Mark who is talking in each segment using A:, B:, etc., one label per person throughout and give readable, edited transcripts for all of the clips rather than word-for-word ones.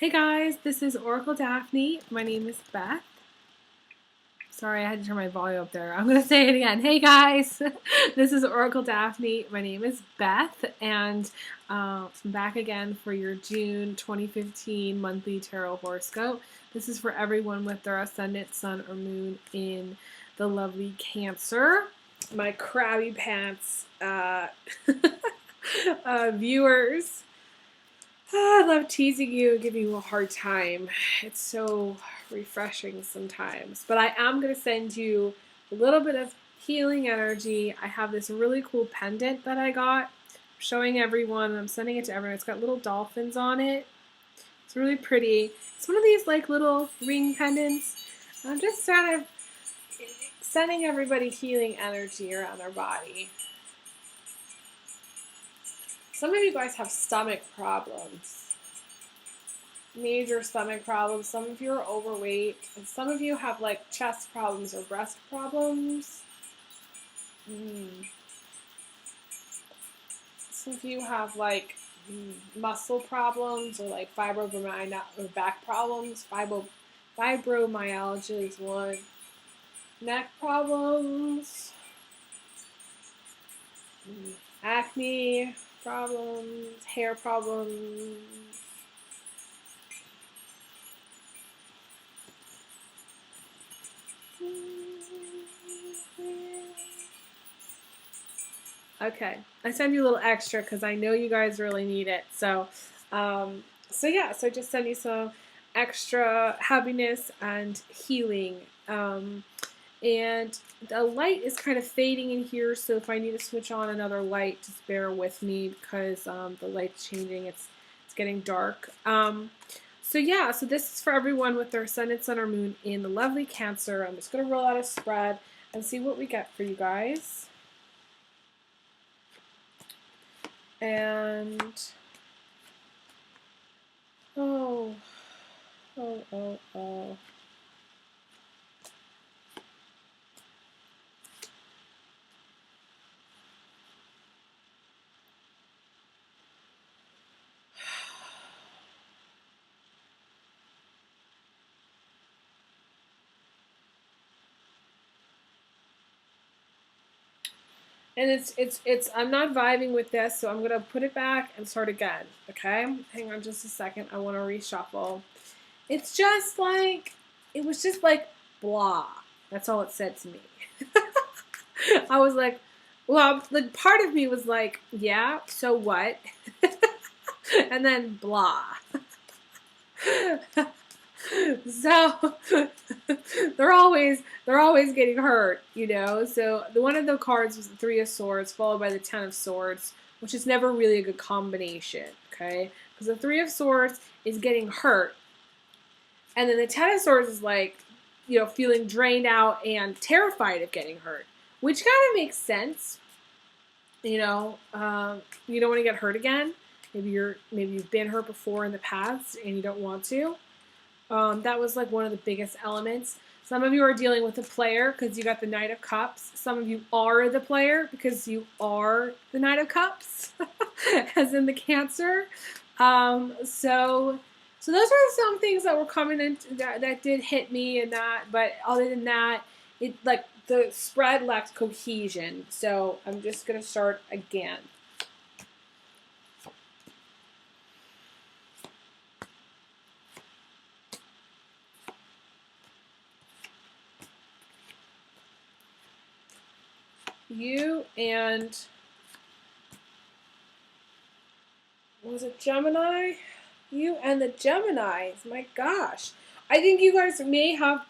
A: Hey guys, this is Oracle Daphne. My name is Beth. Sorry, I had to turn my volume up there. I'm going to say it again. Hey guys, this is Oracle Daphne. My name is Beth, and I'm back again for your June 2015 monthly tarot horoscope. This is for everyone with their ascendant, sun, or moon in the lovely Cancer. My crabby pants viewers. I love teasing you and giving you a hard time. It's so refreshing sometimes. But I am going to send you a little bit of healing energy. I have this really cool pendant that I got. I'm showing everyone. I'm sending it to everyone. It's got little dolphins on it. It's really pretty. It's one of these like little ring pendants. I'm just sort of sending everybody healing energy around their body. Some of you guys have stomach problems, major stomach problems. Some of you are overweight, and some of you have like chest problems or breast problems. Some of you have like muscle problems or like fibromyalgia or back problems. Fibromyalgia is one. Neck problems, acne problems, hair problems. Okay, I send you a little extra because I know you guys really need it. So I just send you some extra happiness and healing. And the light is kind of fading in here, so if I need to switch on another light, just bear with me because the light's changing. It's getting dark. So this is for everyone with their ascendant, sun, or moon in the lovely Cancer. I'm just going to roll out a spread and see what we get for you guys. And oh. And it's I'm not vibing with this, so I'm gonna put it back and start again. Okay? Hang on just a second. I wanna reshuffle. It's just like it was just like blah. That's all it said to me. I was like, well, the part of me was like, yeah, so what? And then blah. So they're always getting hurt, you know. So one of the cards was the Three of Swords, followed by the Ten of Swords, which is never really a good combination, okay? Because the Three of Swords is getting hurt, and then the Ten of Swords is like, you know, feeling drained out and terrified of getting hurt, which kind of makes sense. You know, you don't want to get hurt again. Maybe you've been hurt before in the past and you don't want to. That was like one of the biggest elements. Some of you are dealing with a player because you got the Knight of Cups. Some of you are the player because you are the Knight of Cups, as in the Cancer. So those are some things that were coming in that did hit me and that. But other than that, it like the spread lacked cohesion. So I'm just gonna start again. You and, was it Gemini? You and the Geminis. My gosh. I think you guys may have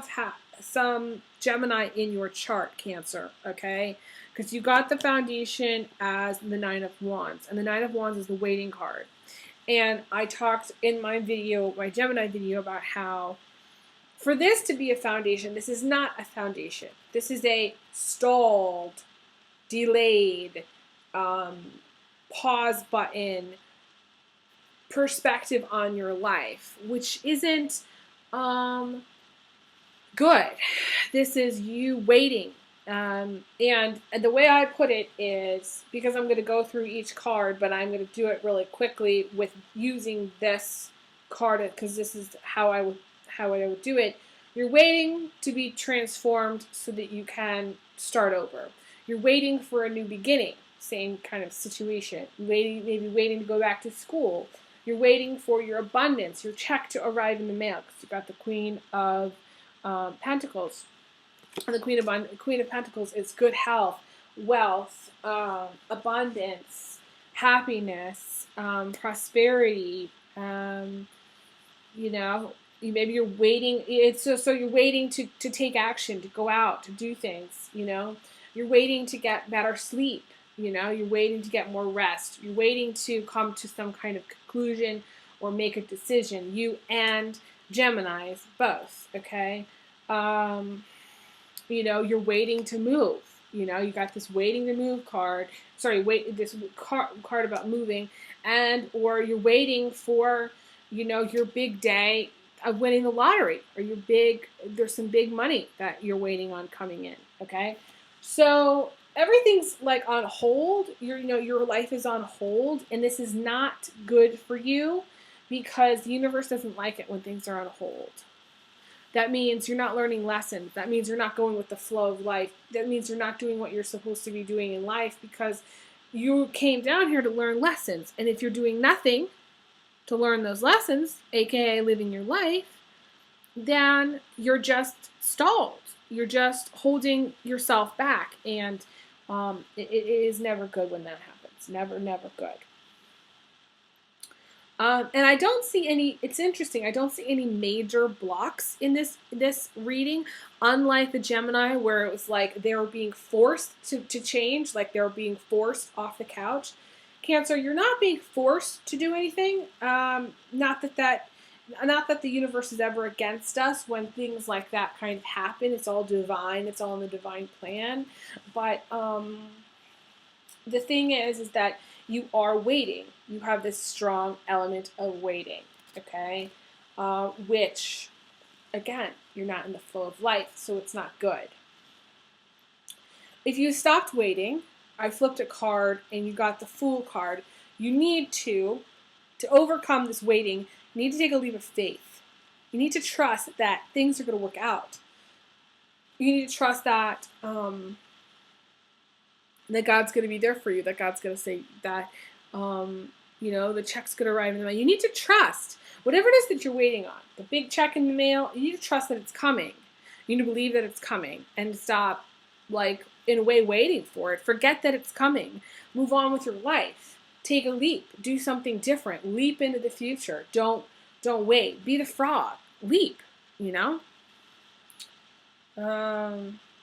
A: had some Gemini in your chart, Cancer, okay? Because you got the foundation as the Nine of Wands. And the Nine of Wands is the waiting card. And I talked in my video, my Gemini video, about how for this to be a foundation, this is not a foundation. This is a stalled, delayed, pause button perspective on your life, which isn't good. This is you waiting And the way I put it is, because I'm going to go through each card, but I'm going to do it really quickly with using this card, because this is how I would do it. You're waiting to be transformed so that you can start over. You're waiting for a new beginning, same kind of situation. Maybe waiting to go back to school. You're waiting for your abundance, your check to arrive in the mail, because you've got the Queen of Pentacles. And the Queen of Pentacles is good health, wealth, abundance, happiness, prosperity. Maybe you're waiting. So you're waiting to take action, to go out, to do things. You're waiting to get better sleep. You're waiting to get more rest. You're waiting to come to some kind of conclusion or make a decision. You and Geminis both. Okay. You're waiting to move. You got this waiting to move card. This card about moving, or you're waiting for, your big day of winning the lottery, or there's some big money that you're waiting on coming in. Okay, so everything's like on hold. Your life is on hold, and this is not good for you, because the universe doesn't like it when things are on hold. That means you're not learning lessons. That means you're not going with the flow of life. That means you're not doing what you're supposed to be doing in life, because you came down here to learn lessons. And if you're doing nothing to learn those lessons, aka living your life, then you're just stalled. You're just holding yourself back. And it is never good when that happens. Never, never good. And I don't see any, it's interesting, I don't see any major blocks in this reading, unlike the Gemini, where it was like they were being forced to change, like they were being forced off the couch. Cancer, you're not being forced to do anything. Not that the universe is ever against us when things like that kind of happen. It's all divine. It's all in the divine plan. But the thing is that you are waiting. You have this strong element of waiting, okay? Which, again, you're not in the flow of life, so it's not good. If you stopped waiting, I flipped a card and you got the Fool card, you need to overcome this waiting, you need to take a leap of faith. You need to trust that things are going to work out. You need to trust that that God's going to be there for you, that God's going to say that, the check's going to arrive in the mail. You need to trust whatever it is that you're waiting on. The big check in the mail, you need to trust that it's coming. You need to believe that it's coming and stop, in a way, waiting for it. Forget that it's coming. Move on with your life. Take a leap. Do something different. Leap into the future. Don't wait. Be the frog. Leap,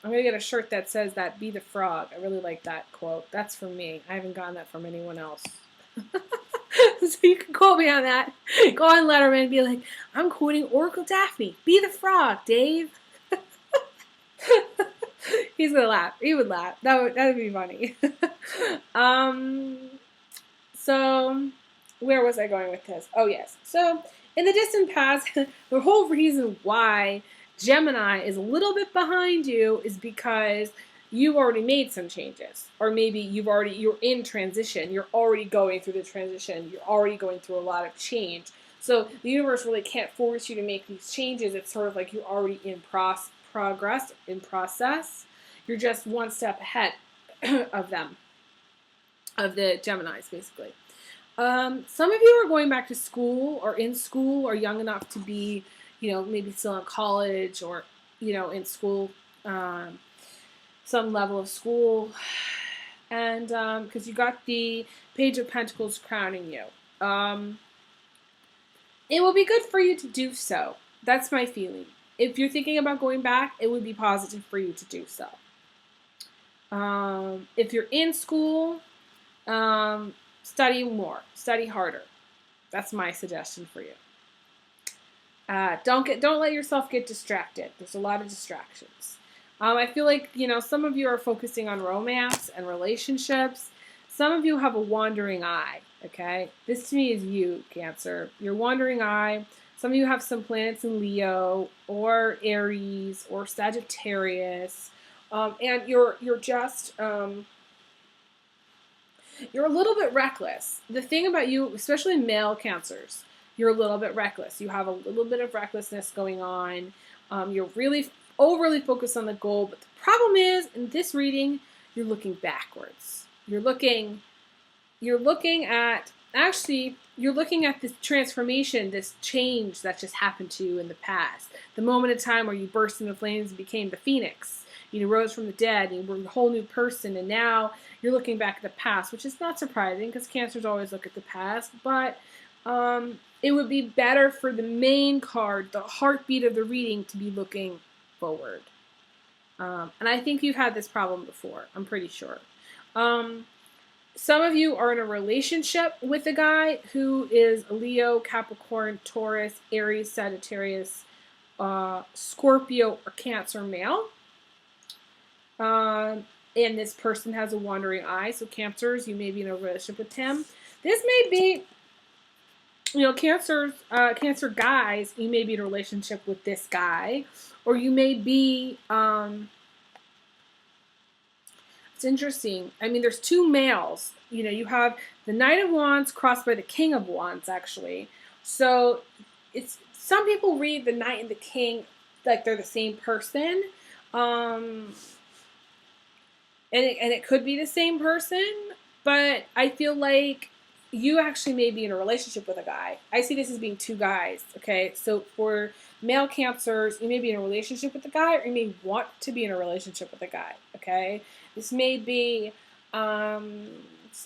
A: I'm going to get a shirt that says that, be the frog. I really like that quote. That's from me. I haven't gotten that from anyone else. So you can quote me on that. Go on Letterman and be like, I'm quoting Oracle Daphne. Be the frog, Dave. He's going to laugh. He would laugh. That would be funny. So where was I going with this? Oh, yes. So in the distant past, the whole reason why Gemini is a little bit behind you is because you've already made some changes, or maybe you're in transition. You're already going through the transition. You're already going through a lot of change. So the universe really can't force you to make these changes. It's sort of like you're already in process. You're just one step ahead of them, of the Geminis, basically. Some of you are going back to school, or in school, or young enough to be, maybe still in college, or, in school, some level of school. And because you got the Page of Pentacles crowning you. It will be good for you to do so. That's my feeling. If you're thinking about going back, it would be positive for you to do so. If you're in school, study more, study harder. That's my suggestion for you. Don't let yourself get distracted. There's a lot of distractions. I feel like, some of you are focusing on romance and relationships. Some of you have a wandering eye, okay? This to me is you, Cancer. Your wandering eye. Some of you have some planets in Leo or Aries or Sagittarius. And you're just you're a little bit reckless. The thing about you, especially male cancers, you're a little bit reckless. You have a little bit of recklessness going on. You're really overly focused on the goal, but the problem is in this reading, you're looking backwards. You're looking at you're looking at this transformation, this change that just happened to you in the past. The moment of time where you burst into flames and became the phoenix. You rose from the dead, and you were a whole new person, and now you're looking back at the past, which is not surprising because cancers always look at the past, but it would be better for the main card, the heartbeat of the reading, to be looking forward. And I think you've had this problem before, I'm pretty sure. Some of you are in a relationship with a guy who is Leo, Capricorn, Taurus, Aries, Sagittarius, Scorpio, or Cancer male. And this person has a wandering eye, so Cancers, you may be in a relationship with him. This may be, Cancer guys, you may be in a relationship with this guy, or you may be, it's interesting. I mean, there's two males. You have the Knight of Wands crossed by the King of Wands, actually. So some people read the Knight and the King like they're the same person. And it could be the same person, but I feel like you actually may be in a relationship with a guy. I see this as being two guys, okay? So for male Cancers, you may be in a relationship with a guy, or you may want to be in a relationship with a guy, okay? This may be some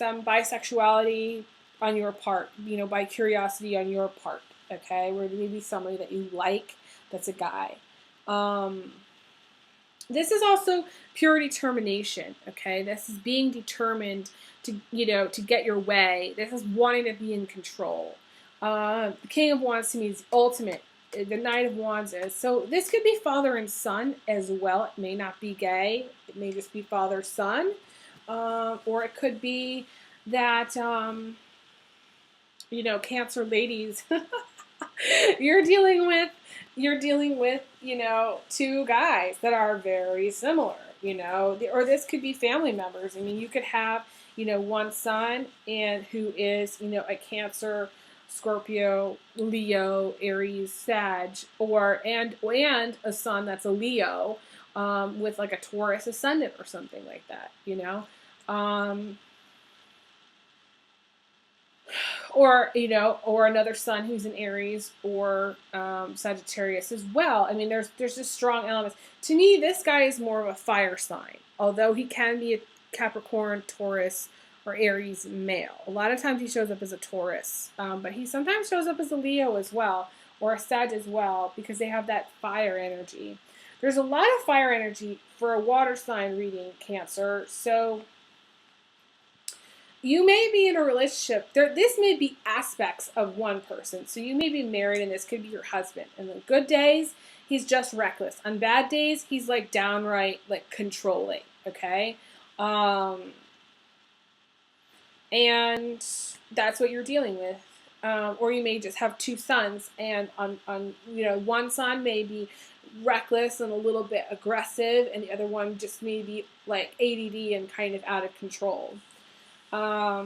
A: bisexuality on your part, by curiosity on your part, okay? Where there may be somebody that you like that's a guy. This is also pure determination, okay? This is being determined to get your way. This is wanting to be in control. The King of Wands to me is the ultimate. The Knight of Wands is. So this could be father and son as well. It may not be gay. It may just be father-son. Or it could be that, Cancer ladies, you're dealing with, two guys that are very similar, or this could be family members. I mean, you could have, one son and who is, a Cancer, Scorpio, Leo, Aries, Sag, and a son that's a Leo, with like a Taurus ascendant or something like that, or another son who's an Aries or Sagittarius as well. I mean, there's just strong elements. To me, this guy is more of a fire sign, although he can be a Capricorn, Taurus, or Aries male. A lot of times he shows up as a Taurus, but he sometimes shows up as a Leo as well, or a Sag as well, because they have that fire energy. There's a lot of fire energy for a water sign reading, Cancer, so you may be in a relationship. This may be aspects of one person. So you may be married and this could be your husband. And on good days, he's just reckless. On bad days, he's like downright like controlling, okay? And that's what you're dealing with. Or you may just have two sons, and on one son may be reckless and a little bit aggressive, and the other one just may be like ADD and kind of out of control. They're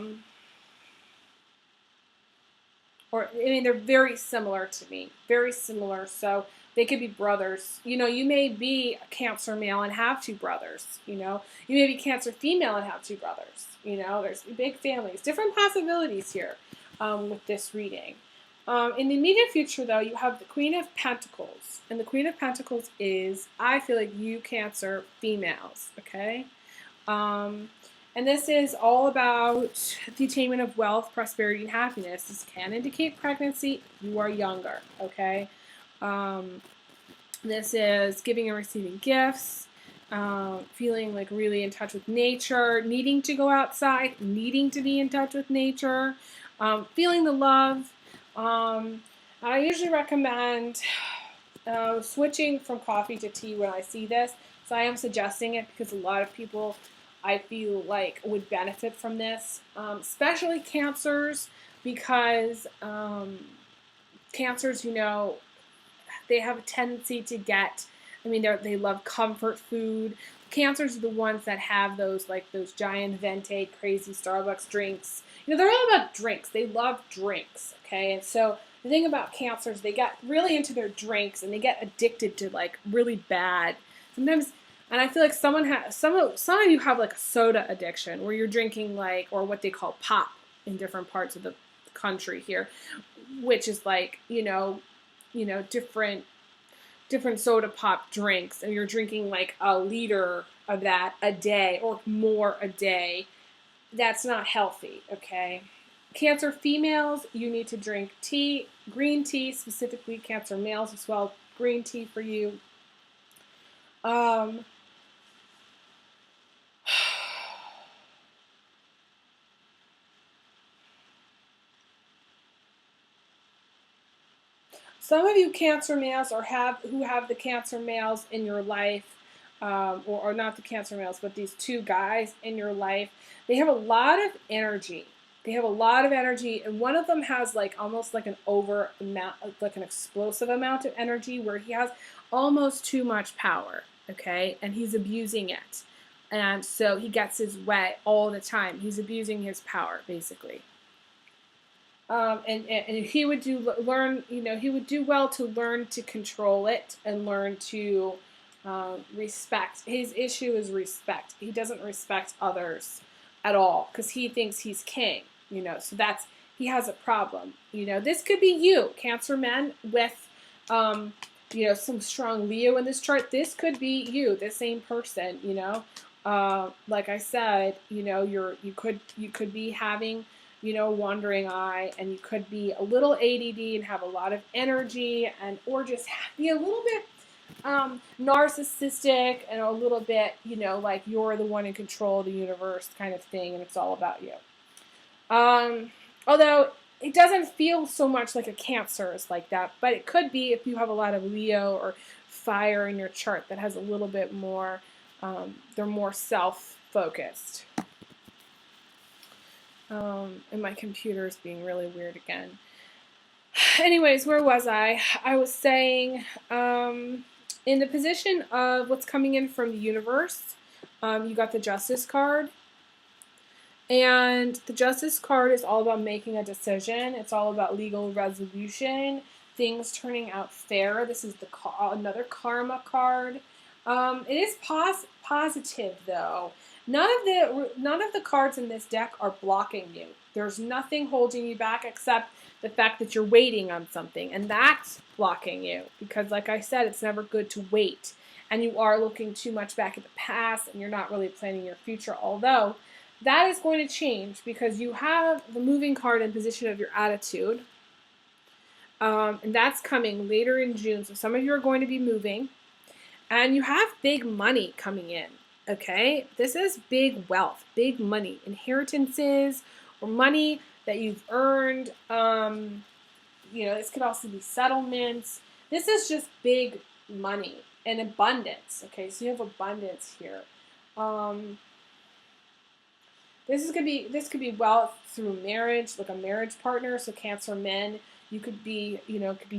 A: very similar to me, very similar. So they could be brothers. You may be a Cancer male and have two brothers. You may be Cancer female and have two brothers. There's big families, different possibilities here with this reading. In the immediate future, though, you have the Queen of Pentacles, and the Queen of Pentacles is, I feel like, you Cancer females. Okay. And this is all about the attainment of wealth, prosperity, and happiness. This can indicate pregnancy if you are younger, okay? This is giving and receiving gifts, feeling like really in touch with nature, needing to go outside, needing to be in touch with nature, feeling the love. I usually recommend switching from coffee to tea when I see this. So I am suggesting it because a lot of people, I feel like, would benefit from this, especially Cancers, because Cancers, they have a tendency to get, they love comfort food. Cancers are the ones that have those, like those giant venti, crazy Starbucks drinks. You know, they're all about drinks. They love drinks, okay? And so the thing about cancers, they get really into their drinks and they get addicted to like really bad. Sometimes, and I feel like some of you have like a soda addiction where you're drinking like, or what they call pop in different parts of the country here, which is like, different soda pop drinks, and you're drinking like a liter of that a day or more a day. That's not healthy, okay? Cancer females, you need to drink tea, green tea, specifically Cancer males as well, green tea for you. Some of you Cancer males who have the Cancer males in your life, or not the Cancer males, but these two guys in your life, they have a lot of energy. They have a lot of energy, and one of them has like almost like an like an explosive amount of energy where he has almost too much power, okay? And he's abusing it. And so he gets his way all the time. He's abusing his power, basically. And he would he would do well to learn to control it and learn to respect. His issue is respect. He doesn't respect others at all because he thinks he's king, so he has a problem. This could be you, Cancer men, with, some strong Leo in this chart. This could be you, the same person, like I said, you could be having, wandering eye, and you could be a little ADD and have a lot of energy, or just be a little bit narcissistic and a little bit, like you're the one in control of the universe kind of thing, and it's all about you. Although it doesn't feel so much like a Cancer is like that, but it could be if you have a lot of Leo or fire in your chart that has a little bit more, they're more self-focused. And my computer is being really weird again. Anyways, where was I? I was saying, in the position of what's coming in from the universe, you got the Justice card. And the Justice card is all about making a decision. It's all about legal resolution, things turning out fair. This is another karma card. It is positive, though. None of the cards in this deck are blocking you. There's nothing holding you back except the fact that you're waiting on something, and that's blocking you. Because, like I said, it's never good to wait, and you are looking too much back at the past, and you're not really planning your future. Although that is going to change because you have the moving card in position of your attitude, and that's coming later in June. So some of you are going to be moving, and you have big money coming in. Okay, this is big wealth, big money, inheritances, or money that you've earned. This could also be settlements. This is just big money and abundance. Okay, so you have abundance here. This could be wealth through marriage, like a marriage partner. So Cancer men, you could be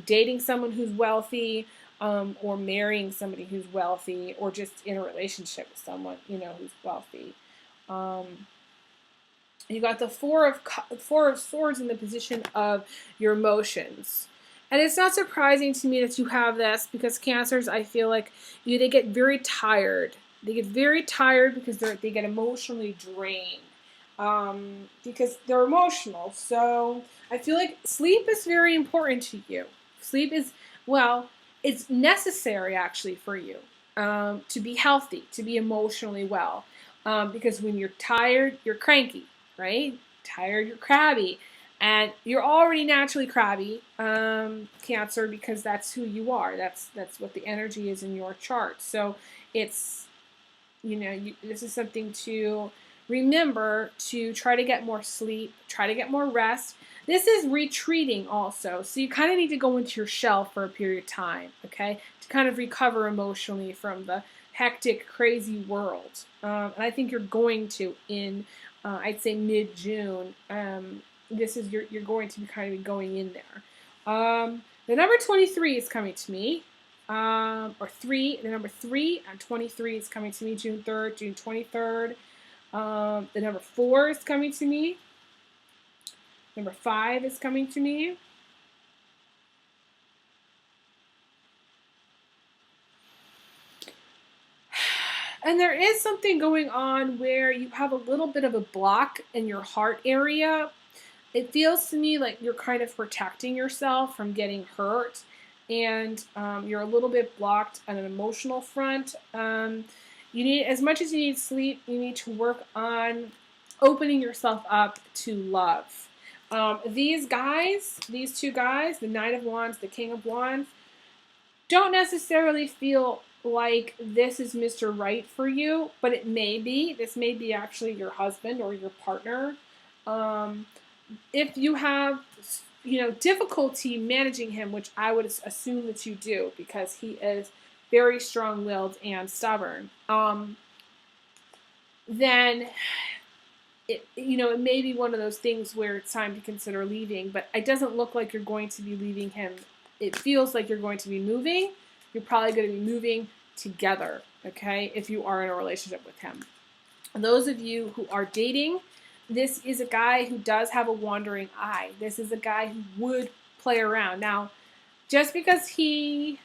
A: dating someone who's wealthy. Or marrying somebody who's wealthy, or just in a relationship with someone, who's wealthy. You got the Four of Swords in the position of your emotions. And it's not surprising to me that you have this, because Cancers, I feel like, they get very tired. They get very tired because they get emotionally drained. Because they're emotional. So I feel like sleep is very important to you. Sleep is, it's necessary, actually, for you to be healthy, to be emotionally well. Because when you're tired, you're cranky, right? Tired, you're crabby. And you're already naturally crabby, Cancer, because that's who you are. That's what the energy is in your chart. So it's, this is something to remember, to try to get more sleep, try to get more rest. This is retreating also, so you kind of need to go into your shell for a period of time, okay, to kind of recover emotionally from the hectic, crazy world. And I think you're going to in, I'd say mid-June. You're going to be kind of going in there. The number 23 is coming to me. or 3. The number 3 and 23 is coming to me June 3rd, June 23rd. The number 4 is coming to me. Number 5 is coming to me. And there is something going on where you have a little bit of a block in your heart area. It feels to me like you're kind of protecting yourself from getting hurt, and you're a little bit blocked on an emotional front. You need, as much as you need sleep, you need to work on opening yourself up to love. These two guys, the Knight of Wands, the King of Wands, don't necessarily feel like this is Mr. Right for you, but it may be. This may be actually your husband or your partner. If you have, difficulty managing him, which I would assume that you do because he is very strong-willed and stubborn, then it may be one of those things where it's time to consider leaving, but it doesn't look like you're going to be leaving him. It feels like you're going to be moving. You're probably going to be moving together, okay, if you are in a relationship with him. And those of you who are dating, this is a guy who does have a wandering eye. This is a guy who would play around. Now, just because it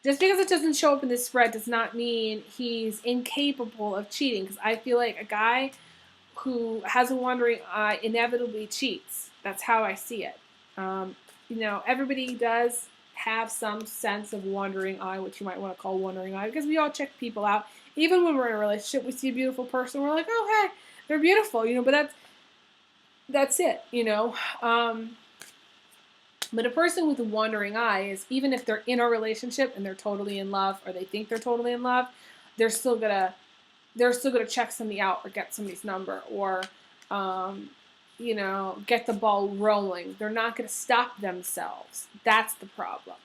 A: doesn't show up in this spread does not mean he's incapable of cheating, because I feel like a guy who has a wandering eye inevitably cheats. That's how I see it. Everybody does have some sense of wandering eye, which you might want to call wandering eye, because we all check people out. Even when we're in a relationship, we see a beautiful person, we're like, oh, hey, they're beautiful, but that's it, But a person with a wandering eye is, even if they're in a relationship and they're totally in love, or they think they're totally in love, they're still gonna check somebody out or get somebody's number or, get the ball rolling. They're not gonna stop themselves. That's the problem.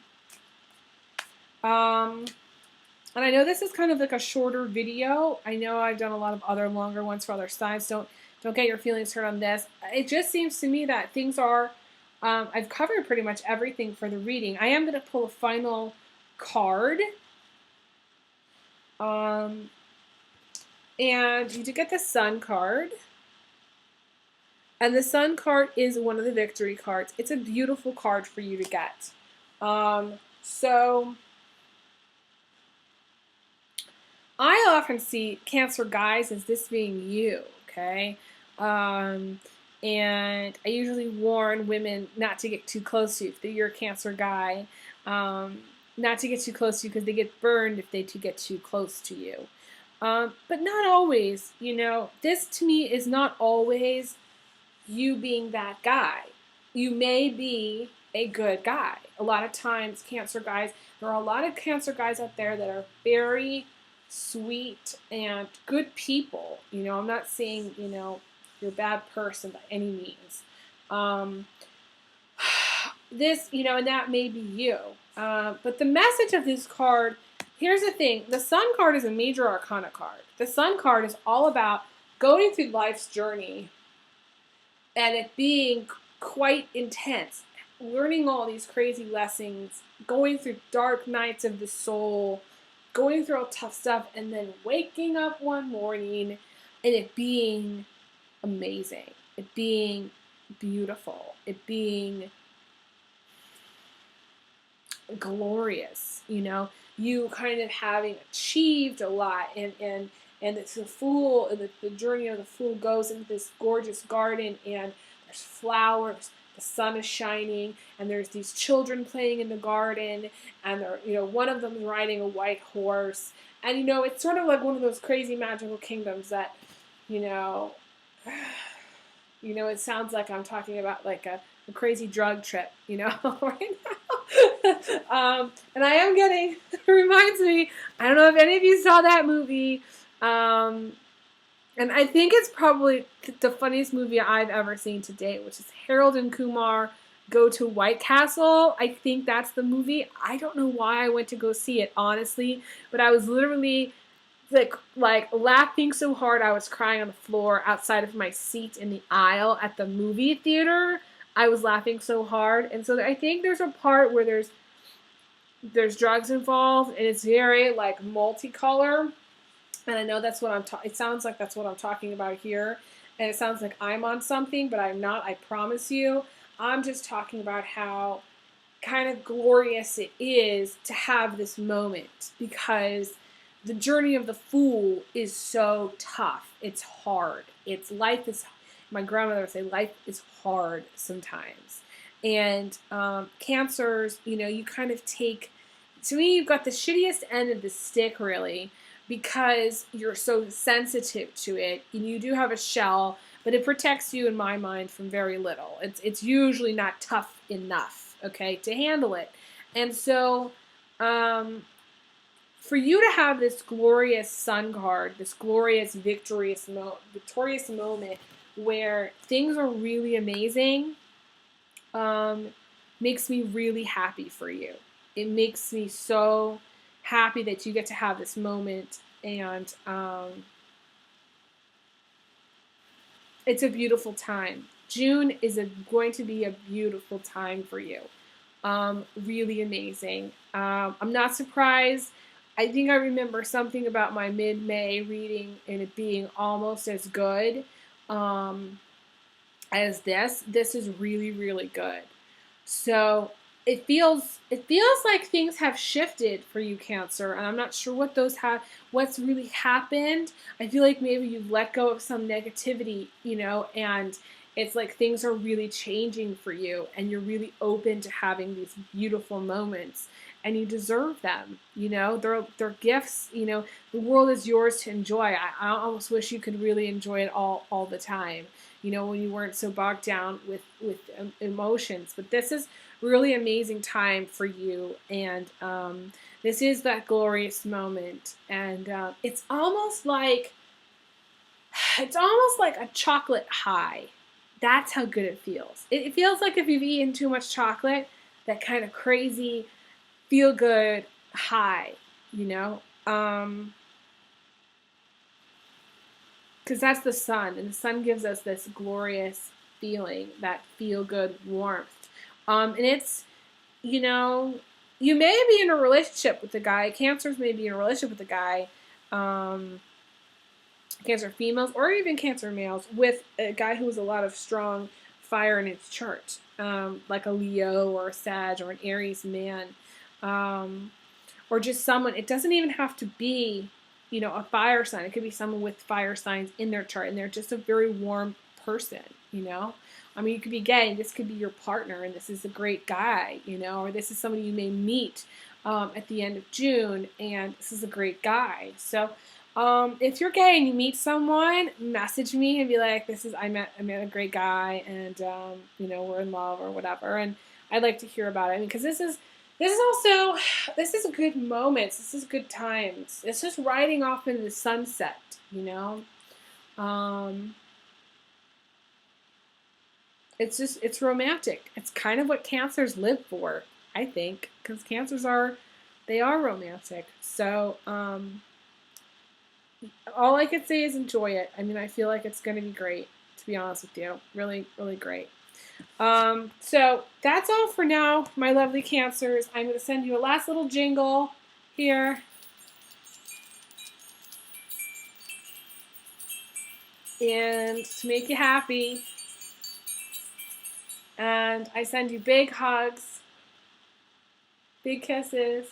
A: And I know this is kind of like a shorter video. I know I've done a lot of other longer ones for other signs. Don't get your feelings hurt on this. It just seems to me that things are, I've covered pretty much everything for the reading. I am going to pull a final card. And you do get the Sun card. And the Sun card is one of the victory cards. It's a beautiful card for you to get. So I often see Cancer guys as this being you, okay? And I usually warn women not to get too close to you if you're a Cancer guy. Not to get too close to you because they get burned if they get too close to you. But not always, This to me is not always you being that guy. You may be a good guy. A lot of times, Cancer guys, there are a lot of Cancer guys out there that are very sweet and good people. I'm not saying, you're a bad person by any means. And that may be you. But the message of this card, here's the thing. The Sun card is a major arcana card. The Sun card is all about going through life's journey and it being quite intense. Learning all these crazy lessons, going through dark nights of the soul, going through all tough stuff, and then waking up one morning and it being amazing, it being beautiful, it being glorious, you kind of having achieved a lot, and it's the fool, and the journey of the fool goes into this gorgeous garden, and there's flowers, the sun is shining, and there's these children playing in the garden, and they're, one of them is riding a white horse, and it's sort of like one of those crazy magical kingdoms that, it sounds like I'm talking about like a crazy drug trip, right now. And I am getting, it reminds me, I don't know if any of you saw that movie, and I think it's probably the funniest movie I've ever seen to date, which is Harold and Kumar Go to White Castle. I think that's the movie. I don't know why I went to go see it, honestly, but I was literally like laughing so hard I was crying on the floor outside of my seat in the aisle at the movie theater. I was laughing so hard. And so I think there's a part where there's there's drugs involved, and it's very like multicolor. And I know that's what it sounds like that's what I'm talking about here. And it sounds like I'm on something, but I'm not, I promise you. I'm just talking about how kind of glorious it is to have this moment, because the journey of the fool is so tough. It's hard. Life is, my grandmother would say, life is hard sometimes. And cancers, you kind of take, to me, you've got the shittiest end of the stick, really, because you're so sensitive to it, and you do have a shell, but it protects you, in my mind, from very little. It's usually not tough enough, okay, to handle it. And so, for you to have this glorious sun card, this glorious victorious moment where things are really amazing, makes me really happy for you. It makes me so happy that you get to have this moment, and it's a beautiful time. June is going to be a beautiful time for you. Really amazing. I'm not surprised. I think I remember something about my mid-May reading and it being almost as good as this. This is really, really good. So it feels like things have shifted for you, Cancer, and I'm not sure what's really happened. I feel like maybe you've let go of some negativity, and it's like things are really changing for you, and you're really open to having these beautiful moments, and you deserve them. They're gifts. The world is yours to enjoy. I almost wish you could really enjoy it all the time. When you weren't so bogged down with emotions. But this is really amazing time for you, and this is that glorious moment, and it's almost like a chocolate high. That's how good it feels. It feels like if you've eaten too much chocolate, that kind of crazy feel good high, because that's the sun, and the sun gives us this glorious feeling, that feel good warmth. And it's, you may be in a relationship with a guy. Cancers may be in a relationship with a guy, Cancer females or even Cancer males, with a guy who has a lot of strong fire in his chart, like a Leo or a Sag or an Aries man, or just someone. It doesn't even have to be, a fire sign. It could be someone with fire signs in their chart, and they're just a very warm person, I mean, you could be gay, and this could be your partner, and this is a great guy, or this is somebody you may meet at the end of June, and this is a great guy. So if you're gay and you meet someone, message me and be like, I met a great guy, and we're in love or whatever, and I'd like to hear about it. I mean, because this is a good moment. This is good times. It's just riding off into the sunset, it's romantic. It's kind of what Cancers live for, I think, because Cancers are romantic. So, all I could say is enjoy it. I mean, I feel like it's going to be great, to be honest with you. Really, really great. So that's all for now, my lovely Cancers. I'm going to send you a last little jingle here. And to make you happy. And I send you big hugs, big kisses.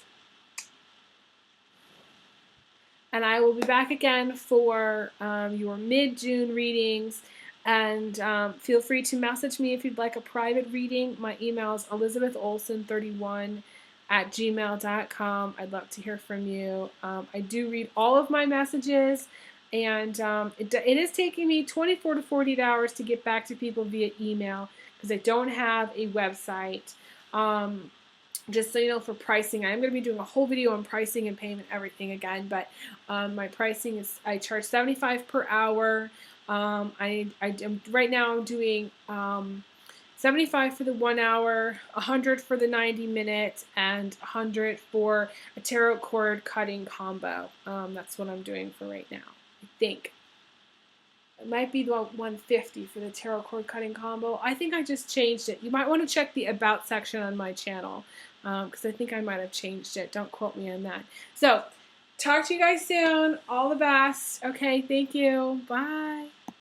A: And I will be back again for your mid-June readings. And feel free to message me if you'd like a private reading. My email is elizabetholson31@gmail.com. I'd love to hear from you. I do read all of my messages, and it is taking me 24 to 48 hours to get back to people via email because I don't have a website. Just so you know, for pricing, I'm going to be doing a whole video on pricing and payment, everything again. But my pricing is, I charge $75 per hour. Right now I'm doing $75 for the 1 hour, $100 for the 90 minutes, and $100 for a tarot cord cutting combo. That's what I'm doing for right now, I think. It might be 150 for the tarot cord cutting combo. I think I just changed it. You might want to check the about section on my channel because I think I might have changed it. Don't quote me on that. So, talk to you guys soon. All the best. Okay, thank you. Bye.